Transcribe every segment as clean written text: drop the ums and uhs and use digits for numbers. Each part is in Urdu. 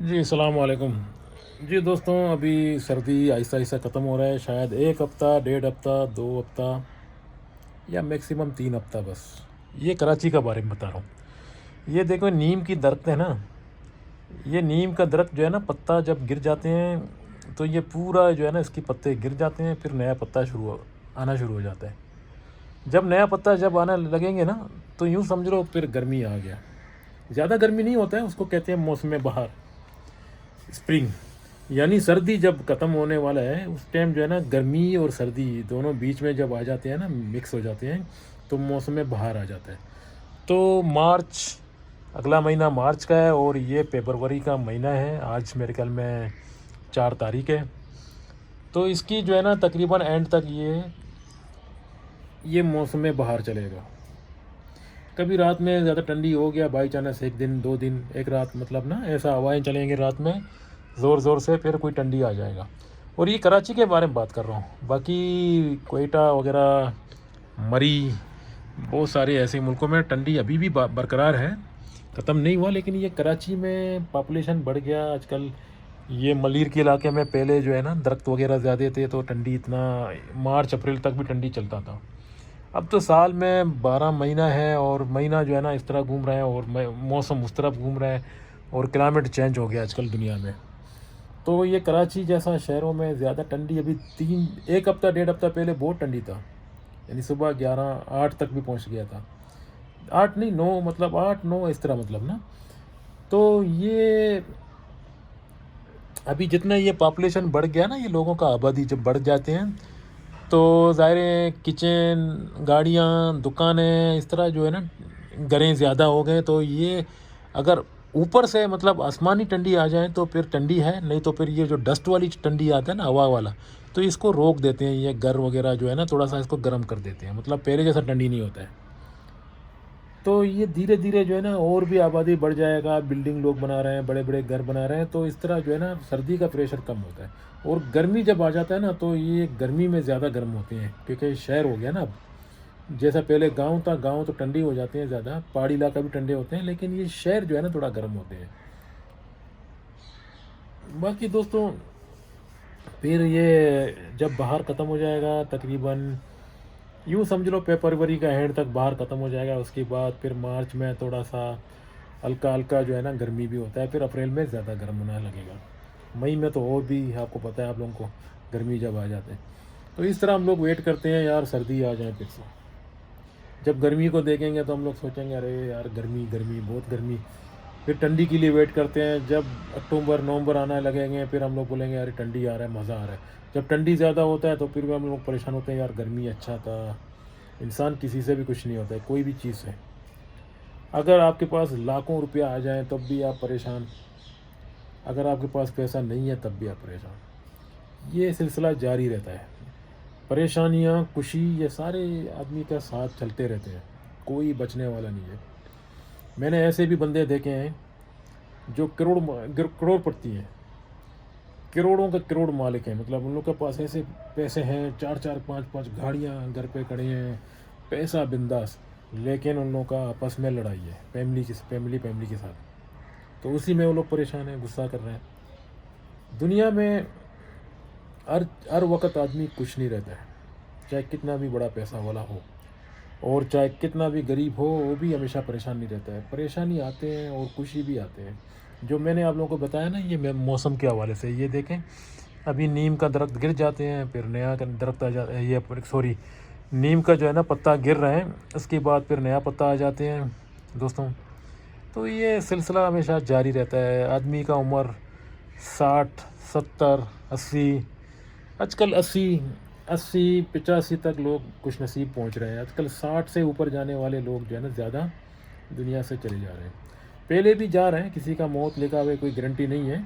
جی السلام علیکم۔ جی دوستوں، ابھی سردی آہستہ آہستہ ختم ہو رہا ہے، شاید 1 ہفتہ، 1.5 ہفتہ، 2 ہفتہ یا میکسیمم 3 ہفتہ بس۔ یہ کراچی کا بارے میں بتا رہا ہوں۔ یہ دیکھو، نیم کی درخت ہے نا، یہ نیم کا درخت جو ہے نا، پتا جب گر جاتے ہیں تو یہ پورا جو ہے نا، اس کی پتے گر جاتے ہیں، پھر نیا پتا آنا شروع ہو جاتا ہے۔ جب نیا پتا جب آنے لگیں گے نا، تو یوں سمجھ لو پھر گرمی آ گیا۔ زیادہ گرمی نہیں ہوتا ہے، اس کو کہتے ہیں موسم بہار، اسپرنگ، یعنی سردی جب ختم ہونے والا ہے اس ٹائم جو ہے نا، گرمی اور سردی دونوں بیچ میں جب آ جاتے ہیں نا، مکس ہو جاتے ہیں، تو موسم بہار آ جاتا ہے۔ تو مارچ، اگلا مہینہ مارچ کا ہے اور یہ فیبروری کا مہینہ ہے۔ آج میرے خیال میں 4 تاریخ ہے، تو اس کی جو ہے نا تقریباً اینڈ تک یہ موسم بہار چلے گا۔ کبھی رات میں زیادہ ٹھنڈی ہو گیا بائی چانس، 1 دن 2 دن، ایک رات مطلب نا، ایسا ہوائیں چلیں گے رات میں زور زور سے، پھر کوئی ٹھنڈی آ جائے گا۔ اور یہ کراچی کے بارے میں بات کر رہا ہوں، باقی کوئٹہ وغیرہ، مری، بہت سارے ایسے ملکوں میں ٹھنڈی ابھی بھی برقرار ہے، ختم نہیں ہوا۔ لیکن یہ کراچی میں پاپولیشن بڑھ گیا آج کل۔ یہ ملیر کے علاقے میں پہلے جو ہے نا درخت وغیرہ زیادہ تھے، تو ٹھنڈی اتنا مارچ اپریل تک بھی ٹھنڈی چلتا تھا۔ اب تو سال میں 12 مہینہ ہے، اور مہینہ جو ہے نا اس طرح گھوم رہے ہیں، اور موسم اس طرف گھوم رہے ہیں، اور کلائمیٹ چینج ہو گیا آج کل دنیا میں۔ تو یہ کراچی جیسا شہروں میں زیادہ ٹھنڈی ابھی 1 ہفتہ 1.5 ہفتہ پہلے بہت ٹھنڈی تھا، یعنی صبح 11 8 تک بھی پہنچ گیا تھا، 8 نہیں 9، مطلب 8 9 اس طرح مطلب نا۔ تو یہ ابھی جتنا یہ پاپولیشن بڑھ گیا نا، یہ لوگوں کا آبادی جب بڑھ جاتے ہیں تو ظاہر ہے کچن، گاڑیاں، دکانیں، اس طرح جو ہے نا گھریں زیادہ ہو گئے، تو یہ اگر اوپر سے مطلب آسمانی ٹھنڈی آ جائیں تو پھر ٹھنڈی ہے، نہیں تو پھر یہ جو ڈسٹ والی ٹھنڈی آتا ہے نا، ہوا والا، تو اس کو روک دیتے ہیں، یہ گھر وغیرہ جو ہے نا تھوڑا سا اس کو گرم کر دیتے ہیں، مطلب پہلے جیسا ٹھنڈی نہیں ہوتا ہے۔ تو یہ دھیرے دھیرے جو ہے نا اور بھی آبادی بڑھ جائے گا، بلڈنگ لوگ بنا رہے ہیں، بڑے بڑے گھر بنا رہے ہیں، تو اس طرح جو ہے نا سردی کا پریشر کم ہوتا ہے، اور گرمی جب آ جاتا ہے نا تو یہ گرمی میں زیادہ گرم ہوتے ہیں، کیونکہ شہر ہو گیا نا اب۔ جیسا پہلے گاؤں تھا، گاؤں تو ٹھنڈی ہو جاتے ہیں زیادہ، پہاڑی علاقہ بھی ٹھنڈے ہوتے ہیں، لیکن یہ شہر جو ہے نا تھوڑا گرم ہوتے ہیں۔ باقی دوستوں، پھر یہ جب باہر ختم ہو جائے گا، تقریباً یوں سمجھ لو فروری کا اینڈ تک باہر ختم ہو جائے گا، اس کے بعد پھر مارچ میں تھوڑا سا ہلکا ہلکا جو ہے نا گرمی بھی ہوتا ہے، پھر اپریل میں زیادہ گرم ہونے لگے گا، مئی میں تو اور بھی آپ کو پتہ ہے آپ لوگوں کو گرمی جب آ جاتے ہیں۔ تو اس طرح ہم لوگ ویٹ کرتے ہیں یار سردی آ جائیں پھر سے۔ جب گرمی کو دیکھیں گے تو ہم لوگ سوچیں گے ارے یار گرمی گرمی بہت گرمی، پھر ٹھنڈی کے لیے ویٹ کرتے ہیں۔ جب اکتوبر نومبر آنے لگیں گے پھر ہم لوگ بولیں گے یار ٹھنڈی آ رہا ہے، مزہ آ رہا ہے۔ جب ٹھنڈی زیادہ ہوتا ہے تو پھر بھی ہم لوگ پریشان ہوتے ہیں، یار گرمی اچھا تھا۔ انسان کسی سے بھی کچھ نہیں ہوتا ہے، کوئی بھی چیز سے۔ اگر آپ کے پاس لاکھوں روپیہ آ جائیں تب بھی آپ پریشان، اگر آپ کے پاس پیسہ نہیں ہے تب بھی آپ پریشان۔ یہ سلسلہ جاری رہتا ہے، پریشانیاں خوشی یہ سارے آدمی کا ساتھ چلتے رہتے ہیں، کوئی بچنے والا نہیں ہے۔ میں نے ایسے بھی بندے دیکھے ہیں جو کروڑ پتی ہیں، کروڑوں کے کروڑ مالک ہیں، مطلب ان لوگ کے پاس ایسے پیسے ہیں، 4 4 5 5 گاڑیاں گھر پہ کھڑے ہیں، پیسہ بنداس، لیکن ان لوگوں کا آپس میں لڑائی ہے، فیملی کے ساتھ، تو اسی میں وہ لوگ پریشان ہیں، غصہ کر رہے ہیں۔ دنیا میں ہر وقت آدمی خوش نہیں رہتا ہے، چاہے کتنا بھی بڑا پیسہ والا ہو، اور چاہے کتنا بھی غریب ہو، وہ بھی ہمیشہ پریشان نہیں رہتا ہے، پریشانی آتے ہیں اور خوشی بھی آتے ہیں۔ جو میں نے آپ لوگوں کو بتایا نا، یہ موسم کے حوالے سے، یہ دیکھیں ابھی نیم کا درخت گر جاتے ہیں، پھر نیا درخت آ جاتا ہے، یہ سوری نیم کا جو ہے نا پتا گر رہے ہیں، اس کے بعد پھر نیا پتا آ جاتے ہیں دوستوں۔ تو یہ سلسلہ ہمیشہ جاری رہتا ہے۔ آدمی کا عمر 60 70 80، آج کل 80 80 85 تک لوگ خوش نصیب پہنچ رہے ہیں، آج کل 60 سے اوپر جانے والے لوگ جو ہے نا زیادہ دنیا سے چلے جا رہے ہیں، پہلے بھی جا رہے ہیں، کسی کا موت لکھا ہوئے کوئی گارنٹی نہیں ہے،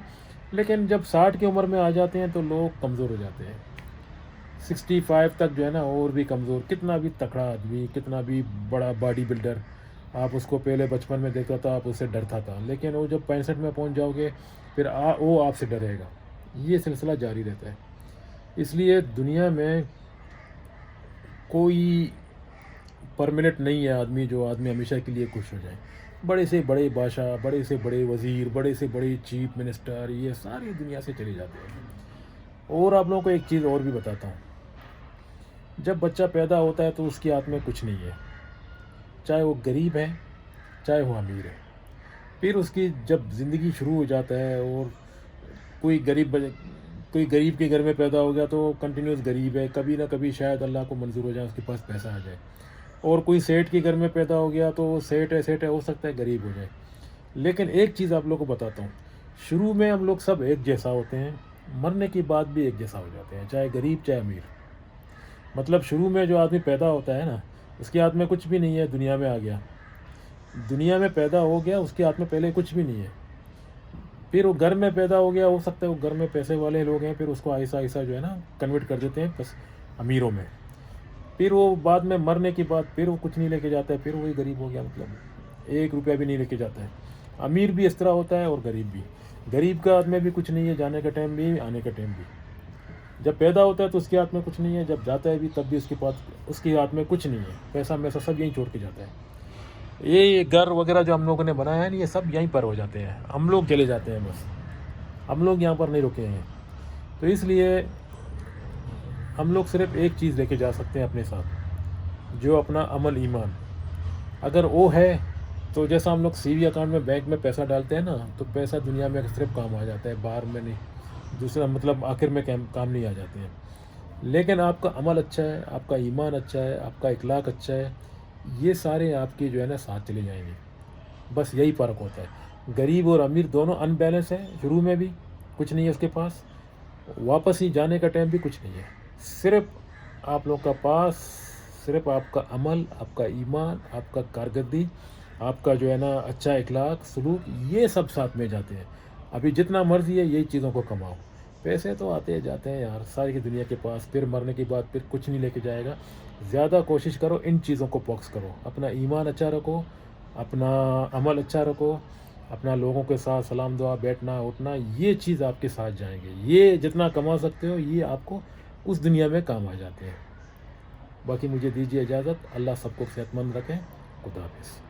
لیکن جب 60 کی عمر میں آ جاتے ہیں تو لوگ کمزور ہو جاتے ہیں۔ 65 تک جو ہے نا اور بھی کمزور، کتنا بھی تکڑا آدمی، کتنا بھی بڑا باڈی بلڈر، آپ اس کو پہلے بچپن میں دیکھتا تھا آپ اس سے ڈرتا تھا، لیکن وہ جب 65 میں پہنچ جاؤ گے پھر وہ آپ سے ڈرے گا۔ یہ سلسلہ جاری رہتا ہے۔ اس لیے دنیا میں کوئی پرمنٹ نہیں ہے آدمی جو آدمی ہمیشہ کے لیے خوش ہو جائے۔ بڑے سے بڑے بادشاہ، بڑے سے بڑے وزیر، بڑے سے بڑے چیف منسٹر، یہ ساری دنیا سے چلے جاتے ہیں۔ اور آپ لوگوں کو ایک چیز اور بھی بتاتا ہوں، جب بچہ پیدا ہوتا ہے تو اس کے ہاتھ میں کچھ نہیں ہے، چاہے وہ غریب ہے چاہے وہ امیر ہے۔ پھر اس کی جب زندگی شروع ہو جاتا ہے، اور کوئی کوئی غریب کے گھر میں پیدا ہو گیا تو کنٹینیوس غریب ہے، کبھی نہ کبھی شاید اللہ کو منظور ہو جائے اس کے پاس پیسہ آ جائے۔ اور کوئی سیٹ کے گھر میں پیدا ہو گیا تو سیٹ ہے ہو سکتا ہے غریب ہو جائے۔ لیکن ایک چیز آپ لوگ کو بتاتا ہوں، شروع میں ہم لوگ سب ایک جیسا ہوتے ہیں، مرنے کے بعد بھی ایک جیسا ہو جاتے ہیں، چاہے غریب چاہے امیر۔ مطلب شروع میں جو آدمی پیدا ہوتا ہے نا، اس کے ہاتھ میں کچھ بھی نہیں ہے، دنیا میں آ گیا، دنیا میں پیدا ہو گیا، اس کے ہاتھ میں پہلے کچھ بھی نہیں ہے۔ پھر وہ گھر میں پیدا ہو گیا، ہو سکتا ہے وہ گھر میں پیسے والے لوگ ہیں، پھر اس کو آہستہ آہستہ جو ہے نا کنورٹ کر دیتے ہیں بس امیروں میں۔ پھر وہ بعد میں مرنے کے بعد پھر وہ کچھ نہیں لے کے جاتا ہے، پھر وہی غریب ہو گیا، مطلب 1 روپیہ بھی نہیں لے کے جاتا ہے۔ امیر بھی اس طرح ہوتا ہے اور غریب بھی۔ غریب کا ہاتھ میں بھی کچھ نہیں ہے، جانے کا ٹائم بھی آنے کا ٹائم بھی۔ جب پیدا ہوتا ہے تو اس کے ہاتھ میں کچھ نہیں ہے، جب جاتا ہے بھی تب بھی اس کے ہاتھ میں کچھ نہیں ہے، پیسہ میسا سب یہیں چھوڑ کے جاتا ہے۔ یہ گھر وغیرہ جو ہم لوگوں نے بنایا ہے نا، یہ سب یہیں پر ہو جاتے ہیں، ہم لوگ چلے جاتے ہیں بس، ہم لوگ یہاں پر نہیں رکے ہیں۔ تو اس لیے ہم لوگ صرف ایک چیز لے کے جا سکتے ہیں اپنے ساتھ، جو اپنا عمل ایمان، اگر وہ ہے تو جیسا ہم لوگ سی وی اکاؤنٹ میں بینک میں پیسہ ڈالتے ہیں نا، تو پیسہ دنیا میں صرف کام آ جاتا ہے، باہر میں نہیں، دوسرا مطلب آخر میں کام نہیں آ جاتے ہیں۔ لیکن آپ کا عمل اچھا ہے، آپ کا ایمان اچھا ہے، آپ کا اخلاق اچھا ہے، یہ سارے آپ کے جو ہے نا ساتھ چلے جائیں گے۔ بس یہی فرق ہوتا ہے، غریب اور امیر دونوں ان بیلنس ہیں، شروع میں بھی کچھ نہیں ہے اس کے پاس، واپس ہی جانے کا ٹائم بھی کچھ نہیں ہے۔ صرف آپ لوگ کا پاس صرف آپ کا عمل، آپ کا ایمان، آپ کا کارکردگی، آپ کا جو ہے نا اچھا اخلاق سلوک، یہ سب ساتھ میں جاتے ہیں۔ ابھی جتنا مرضی ہے یہی چیزوں کو کماؤ، پیسے تو آتے جاتے ہیں یار ساری کی دنیا کے پاس، پھر مرنے کے بعد پھر کچھ نہیں لے کے جائے گا۔ زیادہ کوشش کرو ان چیزوں کو فوکس کرو، اپنا ایمان اچھا رکھو، اپنا عمل اچھا رکھو، اپنا لوگوں کے ساتھ سلام دعا بیٹھنا اٹھنا، یہ چیز آپ کے ساتھ جائیں گے۔ یہ جتنا کما سکتے ہو یہ آپ کو اس دنیا میں کام آ جاتے ہیں۔ باقی مجھے دیجیے اجازت، اللہ سب کو صحت مند رکھیں، خدا حافظ۔